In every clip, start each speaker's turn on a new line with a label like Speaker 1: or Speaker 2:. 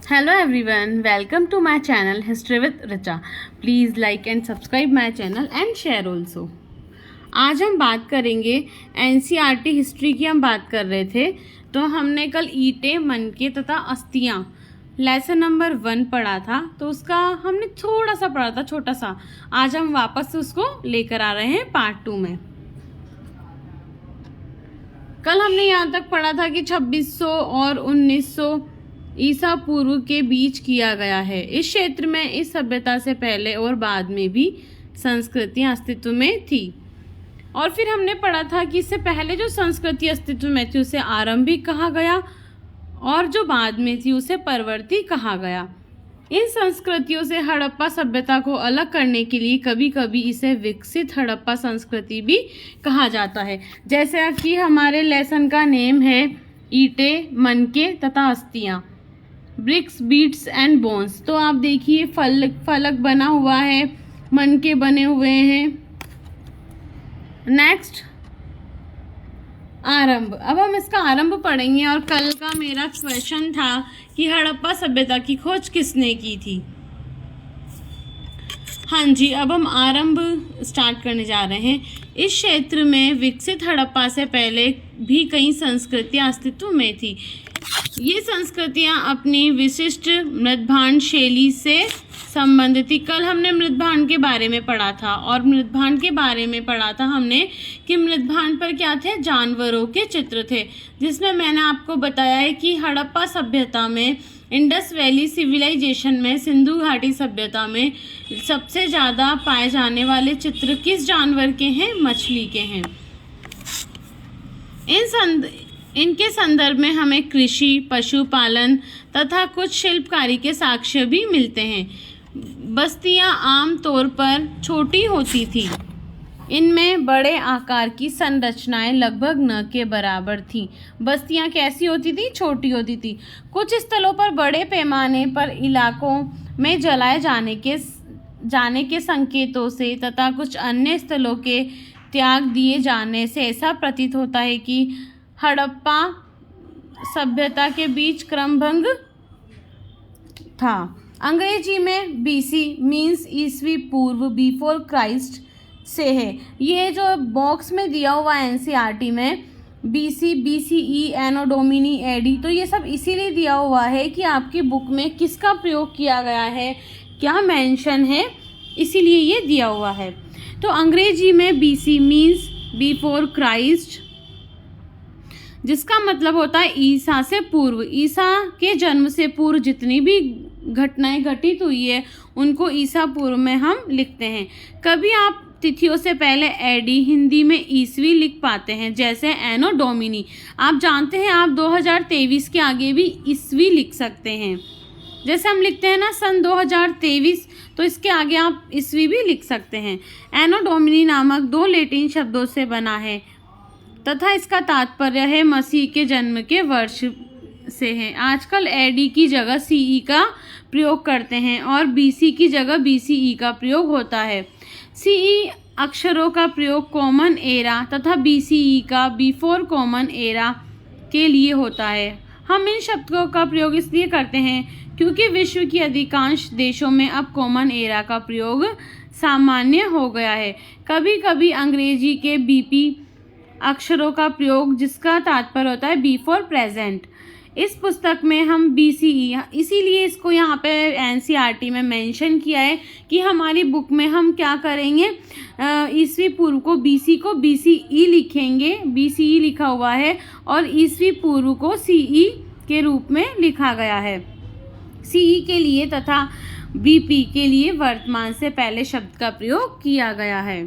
Speaker 1: Hello everyone, welcome to my channel History with Richa. Please like and subscribe my channel and share also. आज हम बात करेंगे NCERT history की। हम बात कर रहे थे तो हमने कल ईंटें, मनके तथा अस्थियां लेसन नंबर 1 पढ़ा था, तो उसका हमने थोड़ा सा पढ़ा था, छोटा सा। आज हम वापस उसको लेकर आ रहे हैं पार्ट 2 में। कल हमने यहाँ तक पढ़ा था कि 2600 और 1900 ईसा पूर्व के बीच किया गया है। इस क्षेत्र में इस सभ्यता से पहले और बाद में भी संस्कृतियां अस्तित्व में थी। और फिर हमने पढ़ा था कि इससे पहले जो संस्कृति अस्तित्व में थी उसे आरंभिक कहा गया और जो बाद में थी उसे परवर्ती कहा गया। इन संस्कृतियों से हड़प्पा सभ्यता को अलग करने के लिए कभी कभी इसे विकसित हड़प्पा संस्कृति भी कहा जाता है। जैसे कि हमारे लेसन का नेम है ईंटें, मनके तथा अस्थियां, ब्रिक्स, बीट्स एंड बोन्स। तो आप देखिए फलक बना हुआ है, मनके बने हुए हैं। नेक्स्ट आरंभ। अब हम इसका आरंभ पढ़ेंगे। और कल का मेरा क्वेश्चन था कि हड़प्पा सभ्यता की खोज किसने की थी। हाँ जी, अब हम आरंभ स्टार्ट करने जा रहे हैं। इस क्षेत्र में विकसित हड़प्पा से पहले भी कई संस्कृतियां अस्तित्व में थी। ये संस्कृतियां अपनी विशिष्ट मृदभांड शैली से संबंधित थी। कल हमने मृदभांड के बारे में पढ़ा था और मृदभांड के बारे में पढ़ा था हमने कि मृदभांड पर क्या थे, जानवरों के चित्र थे, जिसमें मैंने आपको बताया है कि हड़प्पा सभ्यता में, इंडस वैली सिविलाइजेशन में, सिंधु घाटी सभ्यता में सबसे ज़्यादा पाए जाने वाले चित्र किस जानवर के हैं, मछली के हैं। इनके संदर्भ में हमें कृषि, पशुपालन तथा कुछ शिल्पकारी के साक्ष्य भी मिलते हैं। बस्तियां आम तौर पर छोटी होती थी। इनमें बड़े आकार की संरचनाएं लगभग न के बराबर थीं। बस्तियां कैसी होती थी, छोटी होती थी। कुछ स्थलों पर बड़े पैमाने पर इलाकों में जलाए जाने के संकेतों से तथा कुछ अन्य स्थलों के त्याग दिए जाने से ऐसा प्रतीत होता है कि हड़प्पा सभ्यता के बीच क्रमभंग था। अंग्रेजी में बीसी मीन्स ईसवी पूर्व, बिफोर क्राइस्ट से है। ये जो बॉक्स में दिया हुआ है एनसीईआरटी में बीसी, बीसीई, एनो डोमिनी, एडी, तो ये सब इसीलिए दिया हुआ है कि आपकी बुक में किसका प्रयोग किया गया है, क्या मेंशन है, इसीलिए ये दिया हुआ है। तो अंग्रेजी में बीसी मीन्स बिफोर क्राइस्ट, जिसका मतलब होता है ईसा से पूर्व। ईसा के जन्म से पूर्व जितनी भी घटनाएं घटित हुई है उनको ईसा पूर्व में हम लिखते हैं। कभी आप तिथियों से पहले एडी, हिंदी में ईसवी लिख पाते हैं, जैसे एनो डोमिनी। आप जानते हैं आप 2023 के आगे भी ईसवी लिख सकते हैं। जैसे हम लिखते हैं ना सन 2023, तो इसके आगे आप ईसवी भी लिख सकते हैं। एनो डोमिनी नामक 2 लैटिन शब्दों से बना है तथा इसका तात्पर्य है मसीह के जन्म के वर्ष से है। आजकल एडी की जगह सीई का प्रयोग करते हैं और बीसी की जगह बीसीई का प्रयोग होता है। सीई अक्षरों का प्रयोग कॉमन एरा तथा बीसीई का बिफोर कॉमन एरा के लिए होता है। हम इन शब्दों का प्रयोग इसलिए करते हैं क्योंकि विश्व की अधिकांश देशों में अब कॉमन एरा का प्रयोग सामान्य हो गया है। कभी कभी अंग्रेजी के बीपी अक्षरों का प्रयोग, जिसका तात्पर्य होता है बिफोर प्रेजेंट। इस पुस्तक में हम बीसीई, इसीलिए इसको यहाँ पे एनसीईआरटी में मेंशन किया है कि हमारी बुक में हम क्या करेंगे, ईसवी पूर्व को बीसी को बीसीई लिखेंगे, बीसीई लिखा हुआ है, और ईसवी पूर्व को सीई के रूप में लिखा गया है। सीई के लिए तथा बीपी के लिए वर्तमान से पहले शब्द का प्रयोग किया गया है।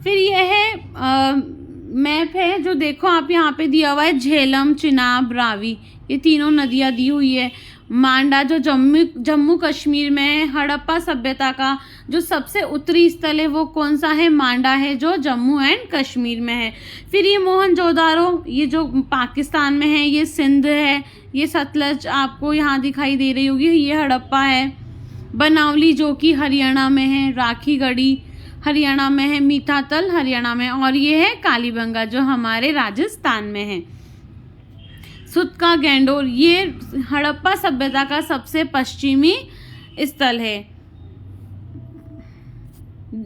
Speaker 1: फिर यह है मैप है जो देखो आप यहाँ पे दिया हुआ है, झेलम, चिनाब, रावी, ये तीनों नदियाँ दी हुई है। मांडा जो जम्मू कश्मीर में है। हड़प्पा सभ्यता का जो सबसे उत्तरी स्थल है वो कौन सा है, मांडा है, जो जम्मू एंड कश्मीर में है। फिर ये मोहनजोदारो, ये जो पाकिस्तान में है, ये सिंध है, ये सतलज आपको यहाँ दिखाई दे रही होगी, ये हड़प्पा है। बनावली जो कि हरियाणा में है, राखीगढ़ी हरियाणा में है, मीठातल हरियाणा में, और ये है कालीबंगा जो हमारे राजस्थान में है। सुतका गैंडोर, ये हड़प्पा सभ्यता का सबसे पश्चिमी स्थल है।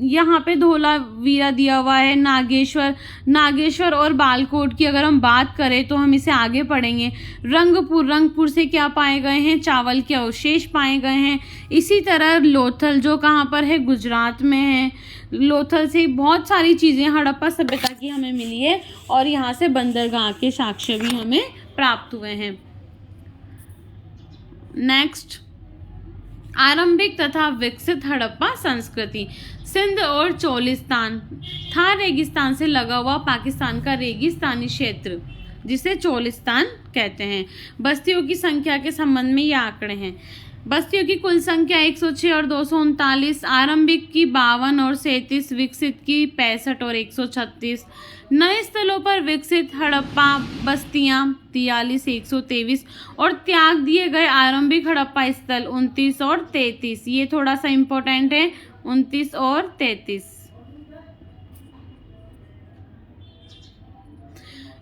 Speaker 1: यहाँ पे धोलावीरा दिया हुआ है। नागेश्वर और बालकोट की अगर हम बात करें तो हम इसे आगे पढ़ेंगे। रंगपुर से क्या पाए गए हैं? चावल के अवशेष पाए गए हैं। इसी तरह लोथल, जो कहाँ पर है? गुजरात में है। लोथल से बहुत सारी चीज़ें हड़प्पा सभ्यता की हमें मिली है और यहाँ से बंदरगाह के साक्ष्य भी हमें प्राप्त हुए हैं। नेक्स्ट, आरंभिक तथा विकसित हड़प्पा संस्कृति। सिंध और चोलिस्तान, थार रेगिस्तान से लगा हुआ पाकिस्तान का रेगिस्तानी क्षेत्र जिसे चोलिस्तान कहते हैं। बस्तियों की संख्या के संबंध में ये आंकड़े हैं। बस्तियों की कुल संख्या 106 और 239, आरंभिक की 52 और 37, विकसित की 65 और 136। नए स्थलों पर विकसित हड़प्पा बस्तियां 43, 123 और त्याग दिए गए आरंभिक हड़प्पा स्थल 29 और 33। ये थोड़ा सा इम्पोर्टेंट है, 29 और 33।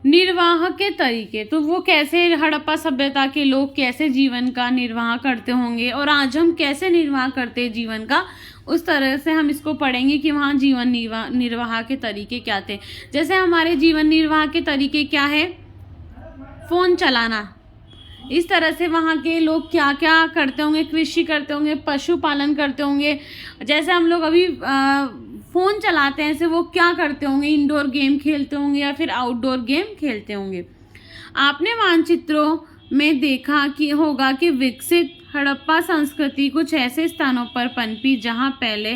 Speaker 1: निर्वाह के तरीके, तो वो कैसे हड़प्पा सभ्यता के लोग कैसे जीवन का निर्वाह करते होंगे और आज हम कैसे निर्वाह करते हैं जीवन का, उस तरह से हम इसको पढ़ेंगे कि वहाँ जीवन निर्वाह के तरीके क्या थे। जैसे हमारे जीवन निर्वाह के तरीके क्या है? फ़ोन चलाना। इस तरह से वहाँ के लोग क्या क्या करते होंगे? कृषि करते होंगे, पशुपालन करते होंगे। जैसे हम लोग अभी फ़ोन चलाते हैं, ऐसे वो क्या करते होंगे? इंडोर गेम खेलते होंगे या फिर आउटडोर गेम खेलते होंगे। आपने मानचित्रों में देखा कि होगा कि विकसित हड़प्पा संस्कृति कुछ ऐसे स्थानों पर पनपी जहां पहले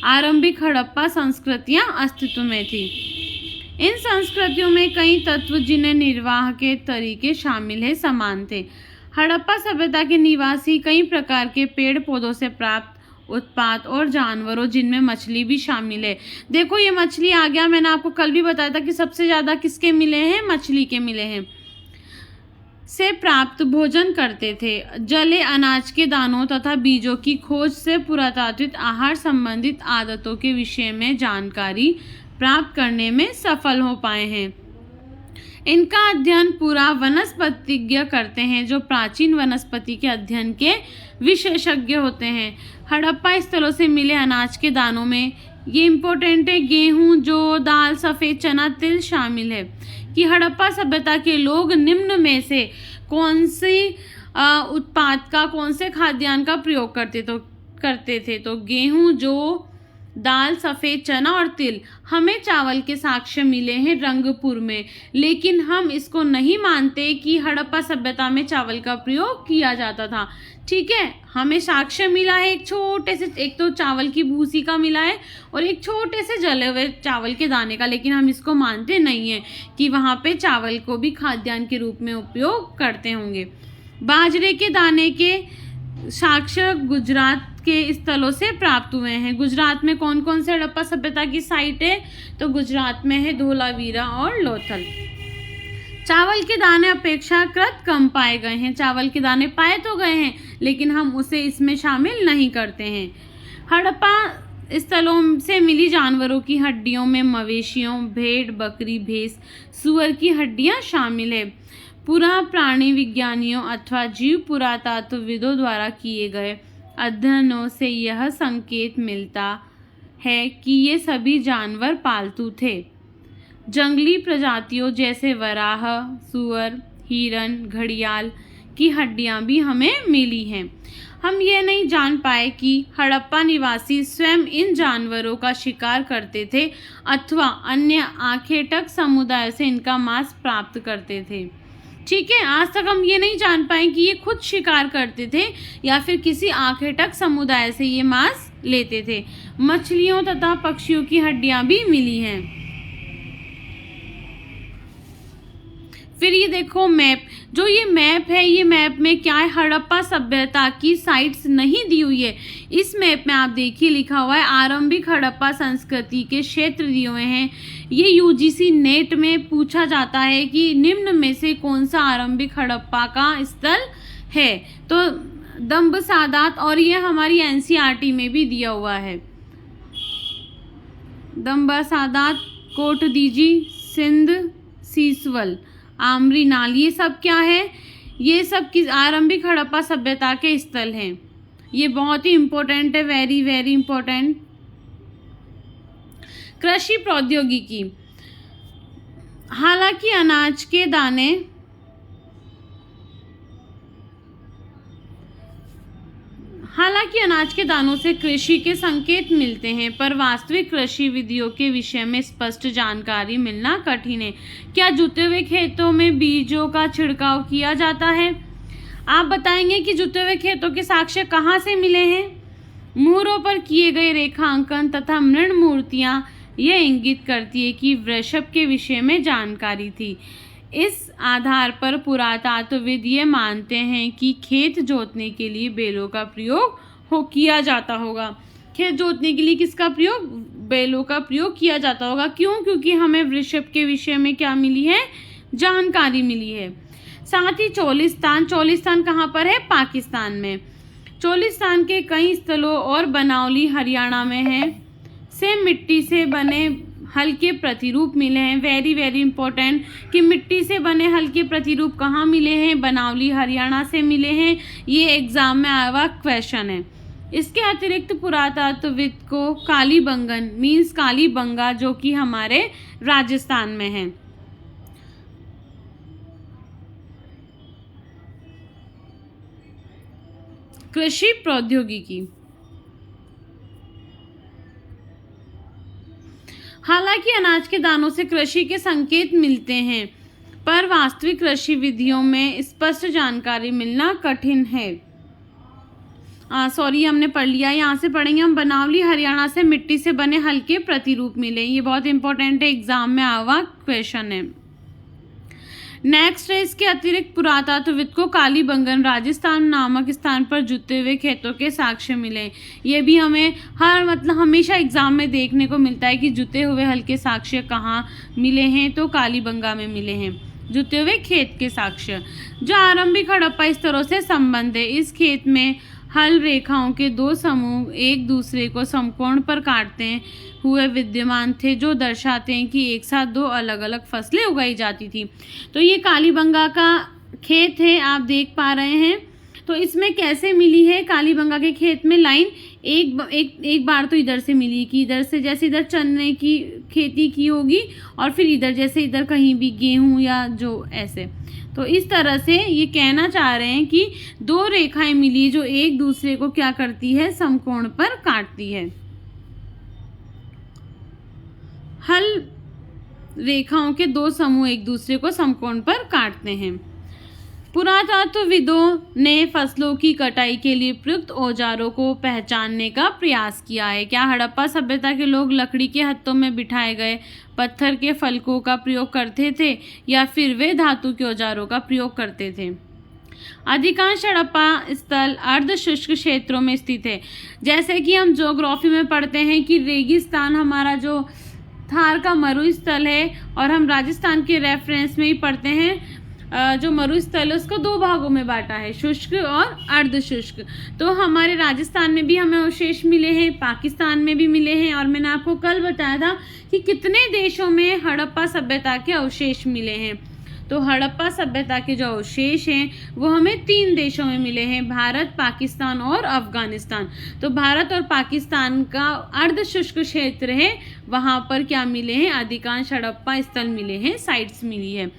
Speaker 1: आरंभिक हड़प्पा संस्कृतियां अस्तित्व में थी। इन संस्कृतियों में कई तत्व जिन्हें निर्वाह के तरीके शामिल है समान थे। हड़प्पा सभ्यता के निवासी कई प्रकार के पेड़ पौधों से प्राप्त उत्पाद और जानवरों, जिनमें मछली भी शामिल है। देखो ये मछली आ गया, मैंने आपको कल भी बताया था कि सबसे ज़्यादा किसके मिले हैं? मछली के मिले हैं। से प्राप्त भोजन करते थे। जले अनाज के दानों तथा बीजों की खोज से पुरातात्विक आहार संबंधित आदतों के विषय में जानकारी प्राप्त करने में सफल हो पाए हैं। इनका अध्ययन पूरा वनस्पतिज्ञ करते हैं, जो प्राचीन वनस्पति के अध्ययन के विशेषज्ञ होते हैं। हड़प्पा स्थलों से मिले अनाज के दानों में ये इम्पोर्टेंट है, गेहूं, जौ, दाल, सफ़ेद चना, तिल शामिल है। कि हड़प्पा सभ्यता के लोग निम्न में से कौन सी उत्पाद का, कौन से खाद्यान्न का प्रयोग करते थे? तो गेहूं, जौ, दाल, सफ़ेद चना और तिल। हमें चावल के साक्ष्य मिले हैं रंगपुर में, लेकिन हम इसको नहीं मानते कि हड़प्पा सभ्यता में चावल का प्रयोग किया जाता था। ठीक है, हमें साक्ष्य मिला है एक छोटे से, एक तो चावल की भूसी का मिला है और एक छोटे से जले हुए चावल के दाने का, लेकिन हम इसको मानते नहीं हैं कि वहाँ पे चावल को भी खाद्यान्न के रूप में उपयोग करते होंगे। बाजरे के दाने के साक्ष्य गुजरात के स्थलों से प्राप्त हुए हैं। गुजरात में कौन कौन से हड़प्पा सभ्यता की साइट है? तो गुजरात में है धोलावीरा और लोथल। चावल के दाने अपेक्षाकृत कम पाए गए हैं। चावल के दाने पाए तो गए हैं, लेकिन हम उसे इसमें शामिल नहीं करते हैं। हड़प्पा स्थलों से मिली जानवरों की हड्डियों में मवेशियों, भेड़, बकरी, भैंस, सुअर की हड्डियां शामिल है। पुरा प्राणी विज्ञानियों अथवा जीव पुरातत्वविदों द्वारा किए गए अध्ययनों से यह संकेत मिलता है कि ये सभी जानवर पालतू थे। जंगली प्रजातियों जैसे वराह, सुअर, हिरन, घड़ियाल की हड्डियां भी हमें मिली हैं। हम ये नहीं जान पाए कि हड़प्पा निवासी स्वयं इन जानवरों का शिकार करते थे अथवा अन्य आखेटक समुदाय से इनका मांस प्राप्त करते थे। ठीक है, आज तक हम ये नहीं जान पाए कि ये खुद शिकार करते थे या फिर किसी आखेटक समुदाय से ये मांस लेते थे। मछलियों तथा पक्षियों की हड्डियां भी मिली हैं। फिर ये देखो मैप, जो ये मैप है, ये मैप में क्या है? हड़प्पा सभ्यता की साइट्स नहीं दी हुई है। इस मैप में आप देखिए लिखा हुआ है आरंभिक हड़प्पा संस्कृति के क्षेत्र दिए हुए हैं। ये यूजीसी नेट में पूछा जाता है कि निम्न में से कौन सा आरंभिक हड़प्पा का स्थल है? तो दम्ब सादात, और ये हमारी एनसीईआरटी में भी दिया हुआ है। दम्ब सादात, कोट दीजी, सिंध, सीसवल आमरी नाल, ये सब क्या है? ये सब किस आरंभिक हड़प्पा सभ्यता के स्थल हैं। ये बहुत ही इंपॉर्टेंट है, वेरी वेरी इंपॉर्टेंट। कृषि प्रौद्योगिकी। हालांकि अनाज के दानों से कृषि के संकेत मिलते हैं, पर वास्तविक कृषि विधियों के विषय में स्पष्ट जानकारी मिलना कठिन है। क्या जुते हुए खेतों में बीजों का छिड़काव किया जाता है? आप बताएंगे कि जुते हुए खेतों के साक्ष्य कहाँ से मिले हैं? मुहरों पर किए गए रेखांकन तथा मृण मूर्तियां यह इंगित करती है कि वृषभ के विषय में जानकारी थी। इस आधार पर पुरातत्वविद ये मानते हैं कि खेत जोतने के लिए बैलों का प्रयोग किया जाता होगा। खेत जोतने के लिए किसका प्रयोग? बैलों का प्रयोग किया जाता होगा। क्यों? क्योंकि हमें वृषभ के विषय में क्या मिली है? जानकारी मिली है। साथ ही चोलिस्तान कहाँ पर है? पाकिस्तान में। चोलिस्तान के कई स्थलों और बनावली हरियाणा में है से मिट्टी से बने हल्के प्रतिरूप मिले हैं। वेरी वेरी इंपॉर्टेंट कि मिट्टी से बने हल्के प्रतिरूप कहाँ मिले हैं? बनावली हरियाणा से मिले हैं। ये एग्जाम में आया हुआ क्वेश्चन है। इसके अतिरिक्त पुरातत्वविद को कालीबंगन मीन्स कालीबंगा, जो कि हमारे राजस्थान में है। कृषि प्रौद्योगिकी। हालांकि अनाज के दानों से कृषि के संकेत मिलते हैं, पर वास्तविक कृषि विधियों में स्पष्ट जानकारी मिलना कठिन है। हमने पढ़ लिया, यहाँ से पढ़ेंगे हम। बनावली हरियाणा से मिट्टी से बने हल्के प्रतिरूप मिले। ये बहुत इंपॉर्टेंट है, एग्जाम में आया हुआ क्वेश्चन है। नेक्स्ट है, इसके अतिरिक्त पुरातत्वविद को कालीबंगन राजस्थान नामक स्थान पर जुते हुए खेतों के साक्ष्य मिले। ये भी हमें हमेशा एग्जाम में देखने को मिलता है कि जुते हुए हल्के साक्ष्य कहाँ मिले हैं, तो कालीबंगा में मिले हैं जुते हुए खेत के साक्ष्य, जो आरंभिक हड़प्पा स्तरों से संबंध है। इस खेत में हल रेखाओं के दो समूह एक दूसरे को समकोण पर काटते हुए विद्यमान थे, जो दर्शाते हैं कि एक साथ दो अलग अलग फसलें उगाई जाती थी। तो ये कालीबंगा का खेत है, आप देख पा रहे हैं। तो इसमें कैसे मिली है? कालीबंगा के खेत में लाइन एक बार तो इधर से मिली कि इधर से, जैसे इधर चने की खेती की होगी, और फिर इधर जैसे इधर कहीं भी गेहूं या जो ऐसे। तो इस तरह से ये कहना चाह रहे हैं कि दो रेखाएं मिली जो एक दूसरे को क्या करती है? समकोण पर काटती है। हल रेखाओं के दो समूह एक दूसरे को समकोण पर काटते हैं। पुरातत्वविदों ने फसलों की कटाई के लिए प्रयुक्त औजारों को पहचानने का प्रयास किया है। क्या हड़प्पा सभ्यता के लोग लकड़ी के हत्थों में बिठाए गए पत्थर के फलकों का प्रयोग करते थे, या फिर वे धातु के औजारों का प्रयोग करते थे? अधिकांश हड़प्पा स्थल अर्ध शुष्क क्षेत्रों में स्थित है। जैसे कि हम ज्योग्राफी में पढ़ते हैं कि रेगिस्तान हमारा जो थार का मरुस्थल है, और हम राजस्थान के रेफरेंस में ही पढ़ते हैं जो मरुस्थल है उसको दो भागों में बांटा है, शुष्क और अर्ध शुष्क। तो हमारे राजस्थान में भी हमें अवशेष मिले हैं, पाकिस्तान में भी मिले हैं, और मैंने आपको कल बताया था कि कितने देशों में हड़प्पा सभ्यता के अवशेष मिले हैं। तो हड़प्पा सभ्यता के जो अवशेष हैं वो हमें 3 देशों में मिले हैं, भारत, पाकिस्तान और अफगानिस्तान। तो भारत और पाकिस्तान का अर्ध शुष्क क्षेत्र है, वहाँ पर क्या मिले हैं? अधिकांश हड़प्पा स्थल मिले हैं, साइट्स मिली है,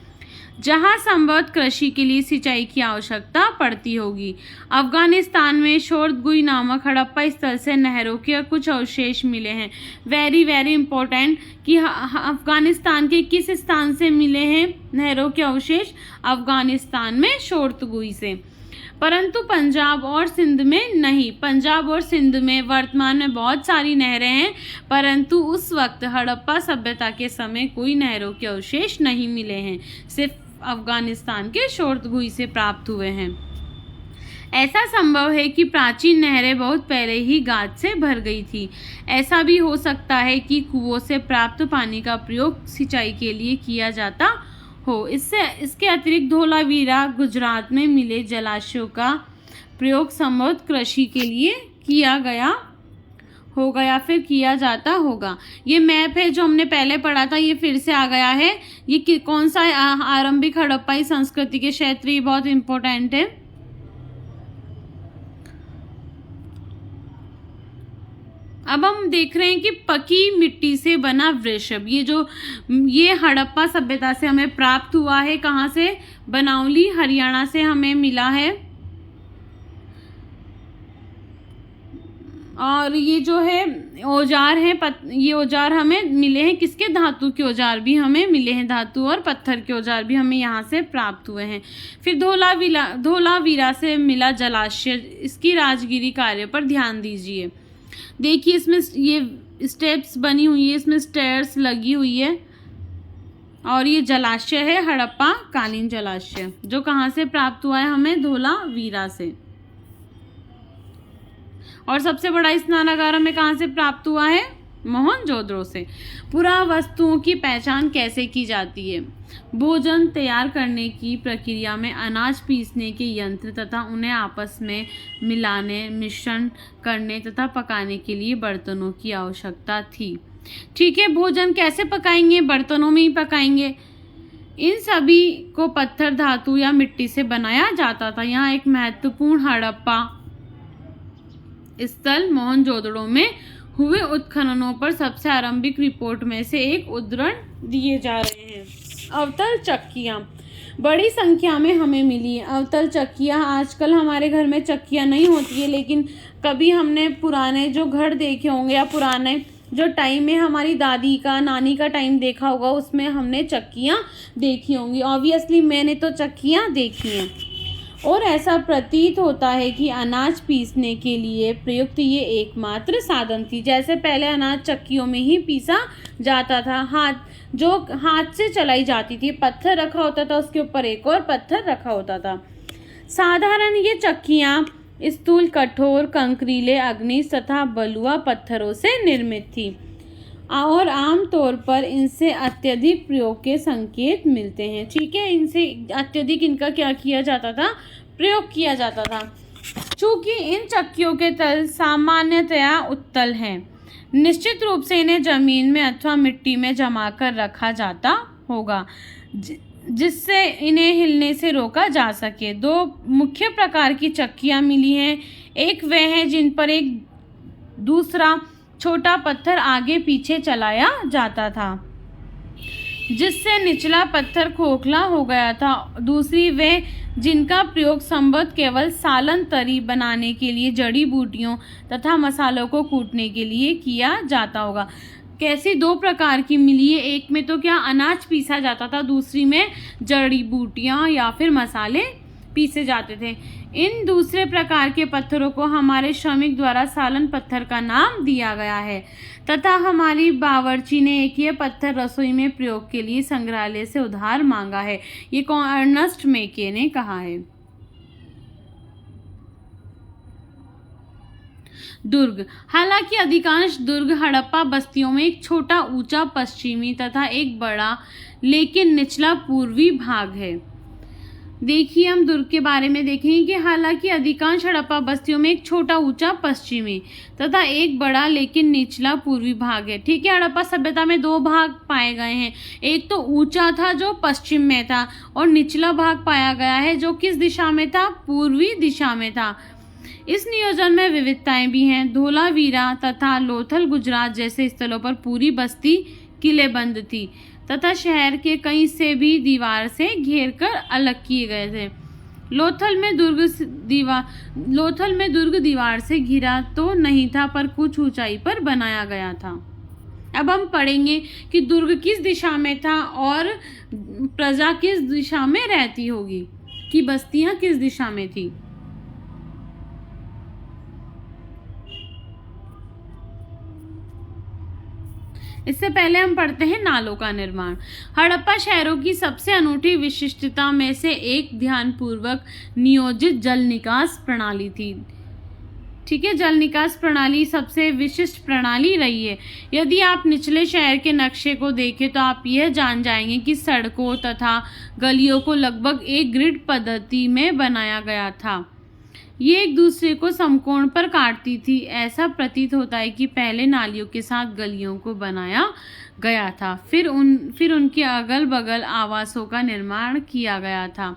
Speaker 1: जहां संभवतः कृषि के लिए सिंचाई की आवश्यकता पड़ती होगी। अफगानिस्तान में शोरतगुई नामक हड़प्पा स्थल से नहरों के कुछ अवशेष मिले हैं। वेरी वेरी इंपॉर्टेंट कि अफगानिस्तान के किस स्थान से मिले हैं नहरों के अवशेष? अफगानिस्तान में शोरतगुई से, परंतु पंजाब और सिंध में नहीं। पंजाब और सिंध में वर्तमान में बहुत सारी नहरें हैं, परंतु उस वक्त हड़प्पा सभ्यता के समय कोई नहरों के अवशेष नहीं मिले हैं, सिर्फ अफगानिस्तान के शोरतगुई से प्राप्त हुए हैं। ऐसा संभव है कि प्राचीन नहरें बहुत पहले ही गाद से भर गई थी। ऐसा भी हो सकता है कि कुओं से प्राप्त पानी का प्रयोग सिंचाई के लिए किया जाता हो। इसके अतिरिक्त धोलावीरा गुजरात में मिले जलाशयों का प्रयोग संभवतः कृषि के लिए किया गया होगा या फिर किया जाता होगा। ये मैप है जो हमने पहले पढ़ा था, ये फिर से आ गया है। ये कौन सा आरंभिक हड़प्पाई संस्कृति के क्षेत्र, ये बहुत इंपॉर्टेंट है। अब हम देख रहे हैं कि पकी मिट्टी से बना वृषभ, ये हड़प्पा सभ्यता से हमें प्राप्त हुआ है। कहाँ से? बनावली हरियाणा से हमें मिला है। और ये जो है औजार हैं, ये औजार हमें मिले हैं किसके? धातु के औजार भी हमें मिले हैं, धातु और पत्थर के औजार भी हमें यहाँ से प्राप्त हुए हैं। फिर धोलावीरा से मिला जलाशय, इसकी राजगिरी कार्य पर ध्यान दीजिए। देखिए इसमें ये स्टेप्स बनी हुई है, इसमें स्टेयर्स लगी हुई है, और ये जलाशय है हड़प्पा कालीन जलाशय, जो कहाँ से प्राप्त हुआ है? हमें धोलावीरा से। और सबसे बड़ा स्नानागार हमें कहाँ से प्राप्त हुआ है? मोहनजोदड़ो से। पुरावस्तुओं की पहचान कैसे की जाती है? भोजन तैयार करने की प्रक्रिया में अनाज पीसने के यंत्र तथा उन्हें आपस में मिलाने, मिश्रण करने तथा पकाने के लिए बर्तनों की आवश्यकता थी। ठीक है, भोजन कैसे पकाएंगे? बर्तनों में ही पकाएंगे। इन सभी को पत्थर, धातु या मिट्टी से बनाया जाता था। यहाँ एक महत्वपूर्ण हड़प्पा स्थल मोहनजोदड़ो में हुए उत्खननों पर सबसे आरंभिक रिपोर्ट में से एक उद्धरण दिए जा रहे हैं। अवतल चक्कियाँ बड़ी संख्या में हमें मिली है। अवतल चक्कियाँ, आजकल हमारे घर में चक्कियाँ नहीं होती है, लेकिन कभी हमने पुराने जो घर देखे होंगे या पुराने जो टाइम में हमारी दादी का, नानी का टाइम देखा होगा, उसमें हमने चक्कियाँ देखी होंगी। ऑब्वियसली मैंने तो चक्कियाँ देखी हैं। और ऐसा प्रतीत होता है कि अनाज पीसने के लिए प्रयुक्त ये एकमात्र साधन थी। जैसे पहले अनाज चक्कियों में ही पीसा जाता था, हाथ से चलाई जाती थी। पत्थर रखा होता था, उसके ऊपर एक और पत्थर रखा होता था। साधारण ये चक्कियाँ स्थूल, कठोर, कंकरीले, अग्निज तथा बलुआ पत्थरों से निर्मित थी और आमतौर पर इनसे अत्यधिक प्रयोग के संकेत मिलते हैं। ठीक है, इनसे अत्यधिक इनका क्या किया जाता था? प्रयोग किया जाता था। चूंकि इन चक्कियों के तल सामान्यतया उत्तल हैं, निश्चित रूप से इन्हें जमीन में अथवा मिट्टी में जमा कर रखा जाता होगा, जिससे इन्हें हिलने से रोका जा सके। दो मुख्य प्रकार की चक्कियाँ मिली हैं। एक वह है जिन पर एक दूसरा छोटा पत्थर आगे पीछे चलाया जाता था, जिससे निचला पत्थर खोखला हो गया था। दूसरी वे जिनका प्रयोग संभवतः केवल सालन तरी बनाने के लिए, जड़ी बूटियों तथा मसालों को कूटने के लिए किया जाता होगा। कैसी? दो प्रकार की मिली है। एक में तो क्या अनाज पीसा जाता था, दूसरी में जड़ी बूटियां या फिर मसाले पीसे जाते थे। इन दूसरे प्रकार के पत्थरों को हमारे श्रमिक द्वारा सालन पत्थर का नाम दिया गया है तथा हमारी बावर्ची ने एक ये पत्थर रसोई में प्रयोग के लिए संग्रहालय से उधार मांगा है। ये कौन? अर्नस्ट मेके ने कहा है। दुर्ग। हालांकि अधिकांश दुर्ग हड़प्पा बस्तियों में एक छोटा ऊंचा पश्चिमी तथा एक बड़ा लेकिन निचला पूर्वी भाग है। देखिए, हम दुर्ग के बारे में देखेंगे कि हालांकि अधिकांश हड़प्पा बस्तियों में एक छोटा ऊंचा पश्चिमी तथा एक बड़ा लेकिन निचला पूर्वी भाग है। ठीक है, हड़प्पा सभ्यता में दो भाग पाए गए हैं। एक तो ऊंचा था जो पश्चिम में था, और निचला भाग पाया गया है जो किस दिशा में था? पूर्वी दिशा में था। इस नियोजन में विविधताएं भी हैं। धोलावीरा तथा लोथल गुजरात जैसे स्थलों पर पूरी बस्ती किलेबंद थी तथा शहर के कई हिस्से भी दीवार से घेरकर अलग किए गए थे। लोथल में दुर्ग दीवार से घिरा तो नहीं था, पर कुछ ऊंचाई पर बनाया गया था। अब हम पढ़ेंगे कि दुर्ग किस दिशा में था और प्रजा किस दिशा में रहती होगी, कि बस्तियां किस दिशा में थी। इससे पहले हम पढ़ते हैं नालों का निर्माण। हड़प्पा शहरों की सबसे अनूठी विशिष्टता में से एक ध्यानपूर्वक नियोजित जल निकास प्रणाली थी। ठीक है, जल निकास प्रणाली सबसे विशिष्ट प्रणाली रही है। यदि आप निचले शहर के नक्शे को देखें तो आप यह जान जाएंगे कि सड़कों तथा गलियों को लगभग एक ग्रिड पद्धति में बनाया गया था। ये एक दूसरे को समकोण पर काटती थी। ऐसा प्रतीत होता है कि पहले नालियों के साथ गलियों को बनाया गया था, फिर उनके अगल बगल आवासों का निर्माण किया गया था।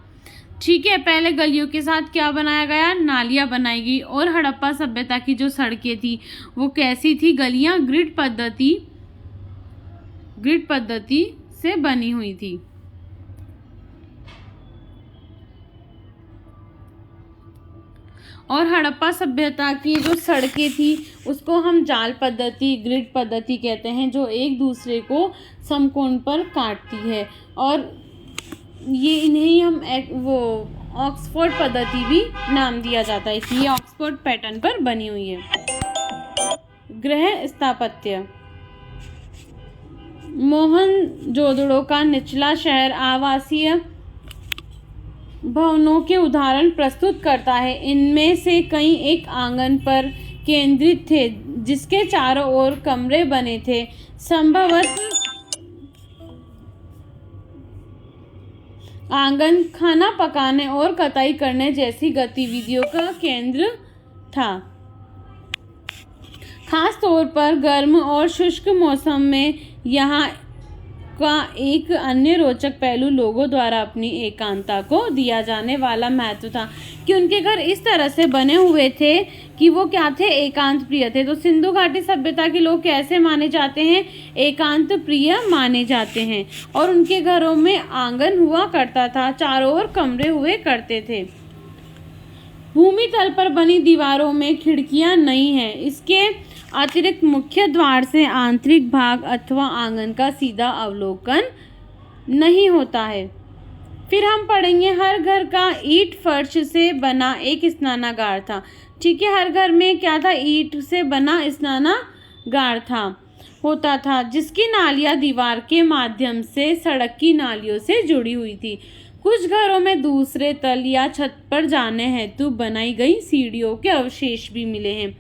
Speaker 1: ठीक है, पहले गलियों के साथ क्या बनाया गया? नालियाँ बनाई गई। और हड़प्पा सभ्यता की जो सड़कें थी वो कैसी थी? गलियाँ ग्रिड पद्धति से बनी हुई थी। और हड़प्पा सभ्यता की जो सड़कें थी उसको हम जाल पद्धति, ग्रिड पद्धति कहते हैं, जो एक दूसरे को समकोण पर काटती है। और ये इन्हें हम वो ऑक्सफोर्ड पद्धति भी नाम दिया जाता है, इसलिए ऑक्सफोर्ड पैटर्न पर बनी हुई है। गृह स्थापत्य। मोहनजोदड़ो का निचला शहर आवासीय भवनों के उदाहरण प्रस्तुत करता है। इनमें से कई एक आंगन पर केंद्रित थे जिसके चारों ओर कमरे बने थे। संभवतः आंगन खाना पकाने और कताई करने जैसी गतिविधियों का केंद्र था। खास तौर पर गर्म और शुष्क मौसम में यहाँ का एक अन्य रोचक पहलू लोगों द्वारा अपनी एकांतता को दिया जाने वाला महत्व था कि उनके घर इस तरह से बने हुए थे कि वो क्या थे? एकांत प्रिय थे। तो सिंधु घाटी सभ्यता के लोग कैसे माने जाते हैं? एकांत प्रिय माने जाते हैं। और उनके घरों में आंगन हुआ करता था, चारों ओर कमरे हुए करते थे। भूमि तल पर बनी दीवारों में खिड़कियां नहीं हैं। इसके अतिरिक्त मुख्य द्वार से आंतरिक भाग अथवा आंगन का सीधा अवलोकन नहीं होता है। फिर हम पढ़ेंगे हर घर का ईंट फर्श से बना एक स्नानागार था। ठीक है, हर घर में क्या था? ईंट से बना स्नानागार होता था जिसकी नालियां दीवार के माध्यम से सड़क की नालियों से जुड़ी हुई थी। कुछ घरों में दूसरे तल या छत पर जाने हेतु बनाई गई सीढ़ियों के अवशेष भी मिले हैं।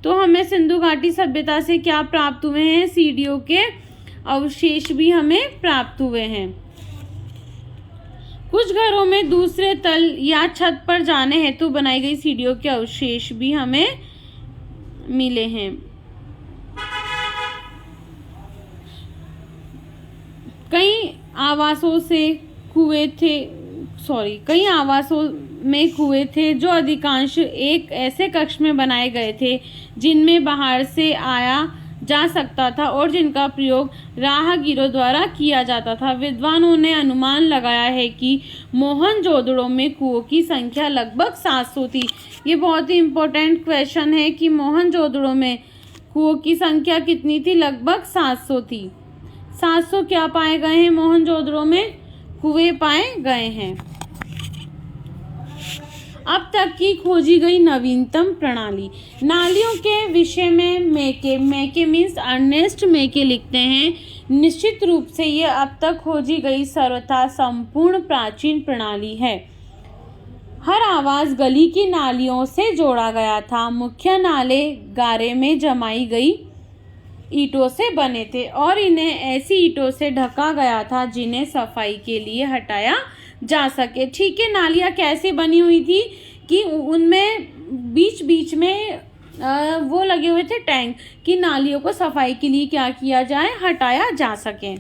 Speaker 1: तो हमें सिंधु घाटी सभ्यता से क्या प्राप्त हुए हैं? सीढ़ियों के अवशेष भी हमें प्राप्त हुए हैं। कुछ घरों में दूसरे तल या छत पर जाने हेतु बनाई गई सीढ़ियों के अवशेष भी हमें मिले हैं। कई आवासों में कुएं थे जो अधिकांश एक ऐसे कक्ष में बनाए गए थे जिनमें बाहर से आया जा सकता था और जिनका प्रयोग राहगीरों द्वारा किया जाता था। विद्वानों ने अनुमान लगाया है कि मोहनजोदड़ो में कुओं की संख्या लगभग 700 थी। ये बहुत ही इम्पोर्टेंट क्वेश्चन है कि मोहनजोदड़ो में कुओं की संख्या कितनी थी? लगभग 700 थी। 700 क्या पाए गए हैं? मोहनजोदड़ो में कुएं पाए गए हैं। अब तक की खोजी गई नवीनतम प्रणाली। नालियों के विषय में मेके मीन्स अर्नेस्ट मेके लिखते हैं, निश्चित रूप से ये अब तक खोजी गई सर्वथा संपूर्ण प्राचीन प्रणाली है। हर आवास गली की नालियों से जोड़ा गया था। मुख्य नाले गारे में जमाई गई ईंटों से बने थे और इन्हें ऐसी ईंटों से ढका गया था जिन्हें सफाई के लिए हटाया जा सके। ठीक है, नालियाँ कैसे बनी हुई थी कि उनमें बीच बीच में वो लगे हुए थे टैंक कि नालियों को सफाई के लिए क्या किया जाए? हटाया जा सके।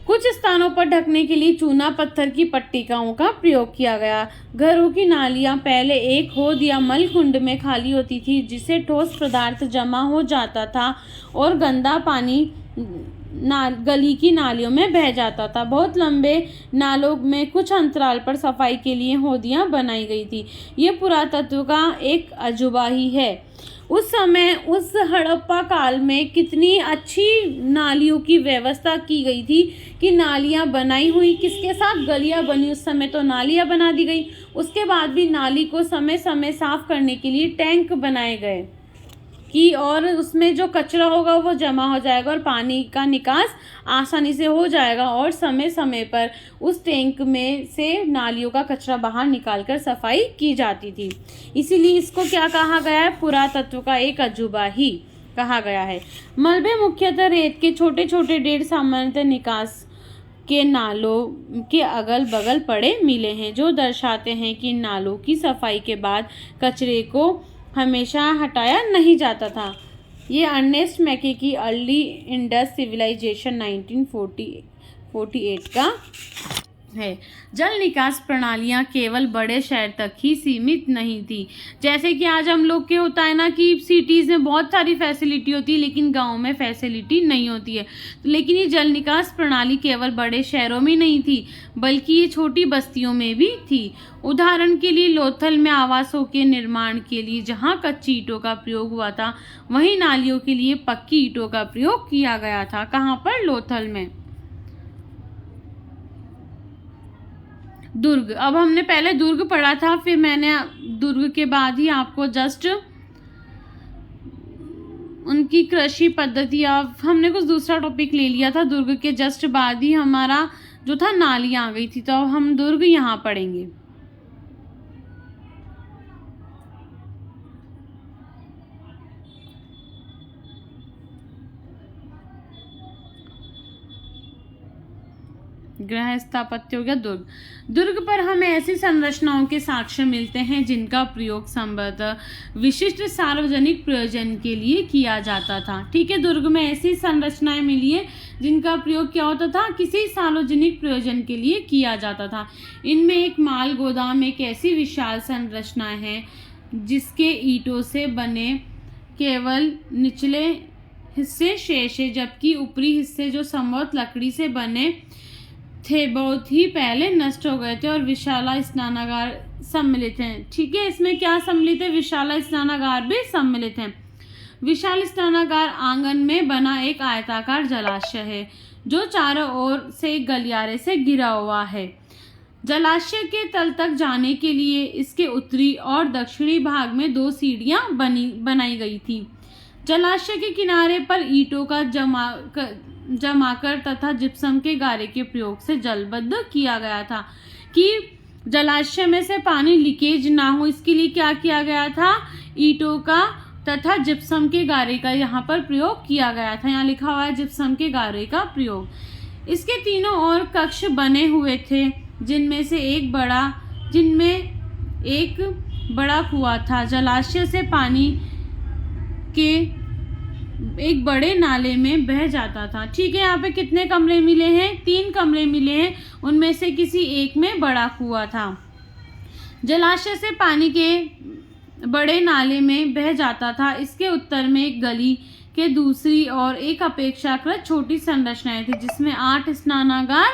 Speaker 1: कुछ स्थानों पर ढकने के लिए चूना पत्थर की पट्टिकाओं का प्रयोग किया गया। घरों की नालियां पहले एक होद या मलकुंड में खाली होती थी जिसे ठोस पदार्थ जमा हो जाता था और गंदा पानी गली की नालियों में बह जाता था। बहुत लंबे नालों में कुछ अंतराल पर सफाई के लिए होदियां बनाई गई थी। ये पुरातत्व का एक अजूबा ही है। उस समय उस हड़प्पा काल में कितनी अच्छी नालियों की व्यवस्था की गई थी कि नालियां बनाई हुई, किसके साथ? गलियां बनी। उस समय तो नालियां बना दी गई, उसके बाद भी नाली को समय समय साफ करने के लिए टैंक बनाए गए कि और उसमें जो कचरा होगा वो जमा हो जाएगा और पानी का निकास आसानी से हो जाएगा और समय समय पर उस टैंक में से नालियों का कचरा बाहर निकालकर सफाई की जाती थी। इसीलिए इसको क्या कहा गया है? पुरातत्व का एक अजूबा ही कहा गया है। मलबे मुख्यतः रेत के छोटे छोटे ढेर सामान्यतः निकास के नालों के अगल बगल पड़े मिले हैं, जो दर्शाते हैं कि नालों की सफाई के बाद कचरे को हमेशा हटाया नहीं जाता था। ये अर्नेस्ट मैके की अर्ली इंडस सिविलाइजेशन 1948 का है। जल निकास प्रणालियां केवल बड़े शहर तक ही सीमित नहीं थी। जैसे कि आज हम लोग के होता है ना कि सिटीज़ में बहुत सारी फैसिलिटी होती है लेकिन गांव में फैसिलिटी नहीं होती है। लेकिन ये जल निकास प्रणाली केवल बड़े शहरों में नहीं थी बल्कि ये छोटी बस्तियों में भी थी। उदाहरण के लिए लोथल में आवासों के निर्माण के लिए जहाँ कच्ची ईंटों का प्रयोग हुआ था, वहीं नालियों के लिए पक्की ईंटों का प्रयोग किया गया था। कहाँ पर? लोथल में। दुर्ग, अब हमने पहले दुर्ग पढ़ा था, फिर मैंने दुर्ग के बाद ही आपको जस्ट उनकी कृषि पद्धति, अब हमने कुछ दूसरा टॉपिक ले लिया था। दुर्ग के जस्ट बाद ही हमारा जो था नालियाँ आ गई थी, तो अब हम दुर्ग यहाँ पढ़ेंगे। गृह स्थापत्य हो गया दुर्ग। दुर्ग पर हमें ऐसी संरचनाओं के साक्ष्य मिलते हैं जिनका प्रयोग संभवतः विशिष्ट सार्वजनिक प्रयोजन के लिए किया जाता था। ठीक है, दुर्ग में ऐसी संरचनाएं मिली है जिनका प्रयोग क्या होता था? किसी सार्वजनिक प्रयोजन के लिए किया जाता था। इनमें एक माल गोदाम एक ऐसी विशाल संरचना है जिसके ईंटों से बने केवल निचले हिस्से शेष है, जबकि ऊपरी हिस्से जो संभवतः लकड़ी से बने थे बहुत ही पहले नष्ट हो गए थे और विशाला स्नानागार सम्मिलित हैं। ठीक है, इसमें क्या सम्मिलित है? विशाला स्नानागार भी सम्मिलित हैं। विशाल स्नानागार आंगन में बना एक आयताकार जलाशय है जो चारों ओर से गलियारे से घिरा हुआ है। जलाशय के तल तक जाने के लिए इसके उत्तरी और दक्षिणी भाग में 2 सीढ़ियां बनाई गई थी। जलाशय के किनारे पर ईंटों का जमाकर तथा जिप्सम के गारे के प्रयोग से जलबद्ध किया गया था कि जलाशय में से पानी लीकेज ना हो, इसके लिए क्या किया गया था? ईंटों का तथा जिप्सम के गारे का यहाँ पर प्रयोग किया गया था। यहाँ लिखा हुआ है जिप्सम के गारे का प्रयोग। इसके तीनों ओर कक्ष बने हुए थे जिनमें एक बड़ा कुआं था। जलाशय से पानी के एक बड़े नाले में बह जाता था। ठीक है, यहाँ पे कितने कमरे मिले हैं? 3 कमरे मिले हैं, उनमें से किसी एक में बड़ा कुआं था। जलाशय से पानी के बड़े नाले में बह जाता था। इसके उत्तर में एक गली के दूसरी ओर एक अपेक्षाकृत छोटी संरचनाएं थी जिसमें 8 स्नानागार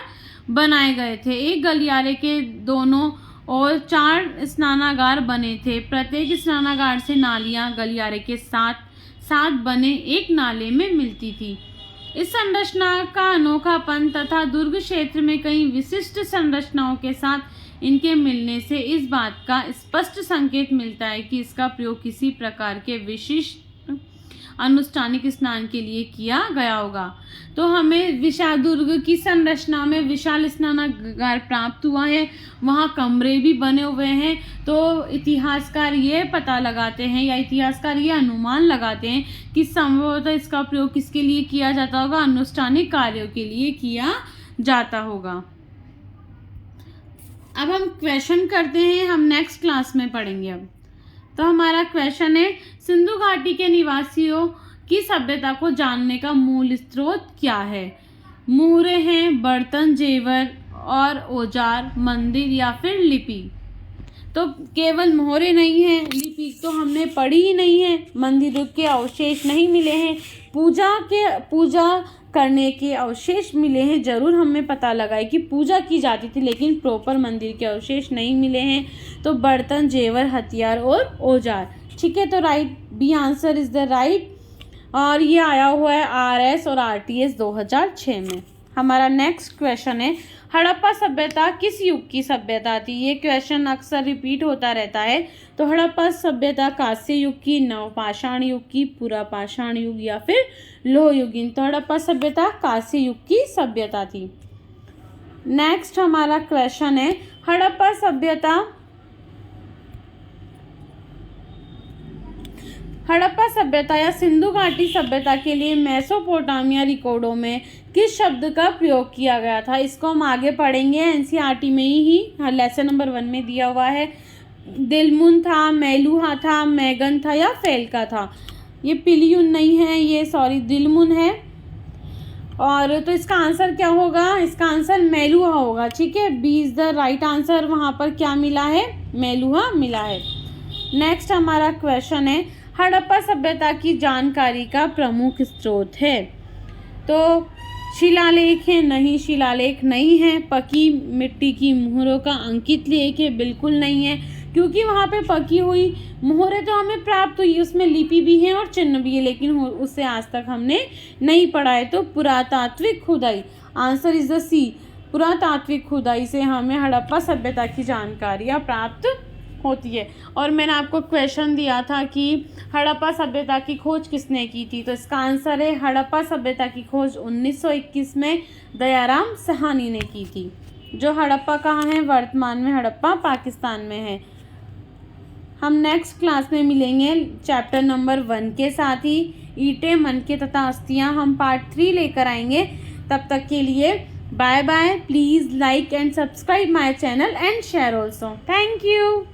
Speaker 1: बनाए गए थे। एक गलियारे के दोनों और 4 स्नानागार बने थे। प्रत्येक स्नानागार से नालियां गलियारे के साथ बने एक नाले में मिलती थी। इस संरचना का अनोखापन तथा दुर्ग क्षेत्र में कई विशिष्ट संरचनाओं के साथ इनके मिलने से इस बात का स्पष्ट संकेत मिलता है कि इसका प्रयोग किसी प्रकार के विशिष्ट अनुष्ठानिक स्नान के लिए किया गया होगा। तो हमें विशाल दुर्ग की संरचना में विशाल स्नानागार प्राप्त हुआ है, वहाँ कमरे भी बने हुए हैं। तो इतिहासकार ये पता लगाते हैं या इतिहासकार ये अनुमान लगाते हैं कि संभवतः इसका प्रयोग किसके लिए किया जाता होगा? अनुष्ठानिक कार्यों के लिए किया जाता होगा। अब हम क्वेश्चन करते हैं, हम नेक्स्ट क्लास में पढ़ेंगे। अब तो हमारा क्वेश्चन है, सिंधु घाटी के निवासियों की सभ्यता को जानने का मूल स्रोत क्या है? मुहरे हैं, बर्तन, जेवर और औजार, मंदिर या फिर लिपि? तो केवल मोहरे नहीं हैं, लिपि तो हमने पढ़ी ही नहीं है, मंदिरों के अवशेष नहीं मिले हैं, पूजा करने के अवशेष मिले हैं। जरूर हमें पता लगा है कि पूजा की जाती थी लेकिन प्रॉपर मंदिर के अवशेष नहीं मिले हैं। तो बर्तन, जेवर, हथियार और औजार। ठीक है, तो right B answer is the right. और ये आया हुआ है RS और RTS 2006 में। हमारा नेक्स्ट क्वेश्चन है, हड़प्पा सभ्यता किस युग की सभ्यता थी? ये क्वेश्चन अक्सर रिपीट होता रहता है। तो हड़प्पा सभ्यता कांस्य युग की, नवपाषाण युग की, पुरापाषाण युग या फिर लोह युगीन? तो हड़प्पा सभ्यता कांस्य युग की सभ्यता थी। नेक्स्ट हमारा क्वेश्चन है, हड़प्पा सभ्यता या सिंधु घाटी सभ्यता के लिए मेसोपोटामिया रिकॉर्डों में किस शब्द का प्रयोग किया गया था। इसको हम आगे पढ़ेंगे, एनसीईआरटी में ही लेसन नंबर 1 में दिया हुआ है। दिलमुन था, मेलुहा था, मैगन था या फेलका था। ये पिलियुन नहीं है, ये दिलमुन है। और तो इसका आंसर क्या होगा, इसका आंसर मेलुहा होगा। ठीक है, B is the right answer. वहाँ पर क्या मिला है, मेलुहा मिला है। नेक्स्ट हमारा क्वेश्चन है, हड़प्पा सभ्यता की जानकारी का प्रमुख स्रोत है। तो शिलालेख है, नहीं शिलालेख नहीं है। पकी मिट्टी की मोहरों का अंकित लेख है, बिल्कुल नहीं है, क्योंकि वहाँ पे पकी हुई मोहरें तो हमें प्राप्त हुई, उसमें लिपि भी है और चिन्ह भी है, लेकिन उससे आज तक हमने नहीं पढ़ा है। तो पुरातात्विक खुदाई, आंसर इज द सी। पुरातात्विक खुदाई से हमें हड़प्पा सभ्यता की जानकारियाँ प्राप्त होती है। और मैंने आपको क्वेश्चन दिया था कि हड़प्पा सभ्यता की खोज किसने की थी, तो इसका आंसर है हड़प्पा सभ्यता की खोज 1921 में दयाराम सहानी ने की थी। जो हड़प्पा कहाँ है, वर्तमान में हड़प्पा पाकिस्तान में है। हम नेक्स्ट क्लास में मिलेंगे चैप्टर नंबर 1 के साथ ही। ईंटें, मनके तथा अस्थियां हम पार्ट 3 लेकर आएंगे। तब तक के लिए bye bye. Please like and subscribe my channel and share also. Thank you.